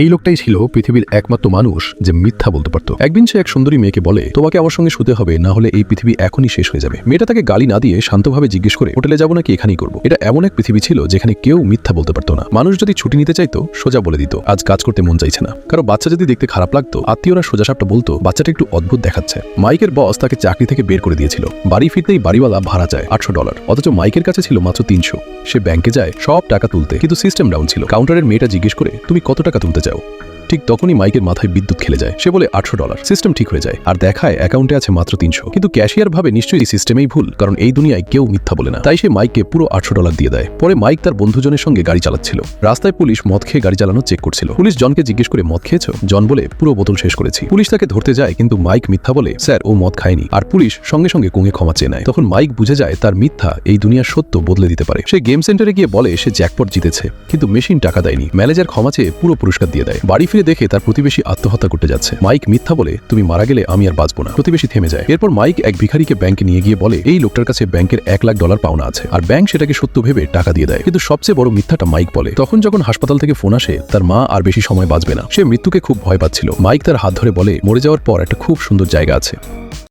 এই লোকটাই ছিল পৃথিবীর একমাত্র মানুষ যে মিথ্যা বলতে পারত। একদিন সে এক সুন্দরী মেয়েকে বলে, তোমাকে আমার সঙ্গে শুতে হবে, না হলে এই পৃথিবী এখনই শেষ হয়ে যাবে। মেয়েটা তাকে গালি না দিয়ে শান্তভাবে জিজ্ঞেস করে, হোটেলে যাবো নাকি এখানেই করবো। এটা এমন এক পৃথিবী ছিল যেখানে কেউ মিথ্যা বলতে পারতো না। মানুষ যদি ছুটি নিতে চাইতো সোজা বলে দিত আজ কাজ করতে মন চাইছে না। কারো বাচ্চা যদি দেখতে খারাপ লাগতো আত্মীয়রা সোজাসাপটা বলতো বাচ্চাটা একটু অদ্ভুত দেখাচ্ছে। মাইকের বস তাকে চাকরি থেকে বের করে দিয়েছিল। বাড়ি ফিরতেই বাড়িওয়ালা ভাড়া চায় $800, অথচ মাইকের কাছে ছিল মাত্র 300। সে ব্যাংকে যায় সব টাকা তুলতে, কিন্তু সিস্টেম ডাউন ছিল। কাউন্টারের মেয়েটা জিজ্ঞেস করে, তুমি কত টাকা তুলতে চাও? ঠিক তখনই মাইকের মাথায় বিদ্যুৎ খেলে যায়। সে বলে $800। সিস্টেম ঠিক হয়ে যায় আর দেখায় অ্যাকাউন্টে আছে মাত্র 300। কিন্তু ক্যাশিয়ার ভাবে নিশ্চয়ই এই সিস্টেমেই ভুল, কারণ এই দুনিয়ায় কেউ মিথ্যা বলে না। তাই সে মাইককে পুরো $800 দিয়ে দেয়। পরে মাইক তার বন্ধুজনের সঙ্গে গাড়ি চালাচ্ছিল। রাস্তায় পুলিশ মদ খেয়ে গাড়ি চালানো চেক করছিল। পুলিশ জনকে জিজ্ঞেস করে, মদ খেয়েছো? জন বলে, পুরো বোতল শেষ করেছি। পুলিশ তাকে ধরতে যায়, কিন্তু মাইক মিথ্যা বলে, স্যার ও মদ খায়নি। আর পুলিশ সঙ্গে সঙ্গে কুঁয়ে ক্ষমা চেয়ে নেয়। তখন মাইক বুঝে যায় তার মিথ্যা এই দুনিয়ার সত্য বদলে দিতে পারে। সে গেম সেন্টারে গিয়ে বলে সে জ্যাকপট জিতেছে, কিন্তু মেশিন টাকা দেয়নি। ম্যানেজার ক্ষমা চেয়ে পুরো পুরস্কার দিয়ে দেয়। বাড়ি ফিরে দেখে তার প্রতিবেশী আত্মহত্যা করতে যাচ্ছে। মাইক মিথ্যা বলে, তুমি মারা গেলে আমি আর বাঁচবো না। প্রতিবেশী থেমে যায়। এরপর মাইক এক ভিখারিকে ব্যাংকে নিয়ে গিয়ে বলে, এই লোকটার কাছে ব্যাংকের $1,00,000 পাওনা আছে। আর ব্যাংক সেটাকে সত্য ভেবে টাকা দিয়ে দেয়। কিন্তু সবচেয়ে বড় মিথ্যাটা মাইক বলে। তখন যখন হাসপাতাল থেকে ফোন আসে তার মা আর বেশি সময় বাঁচবে না। সে মৃত্যুকে খুব ভয় পাচ্ছিল। মাইক তার হাত ধরে বলে, মরে যাওয়ার পর একটা খুব সুন্দর জায়গা আছে।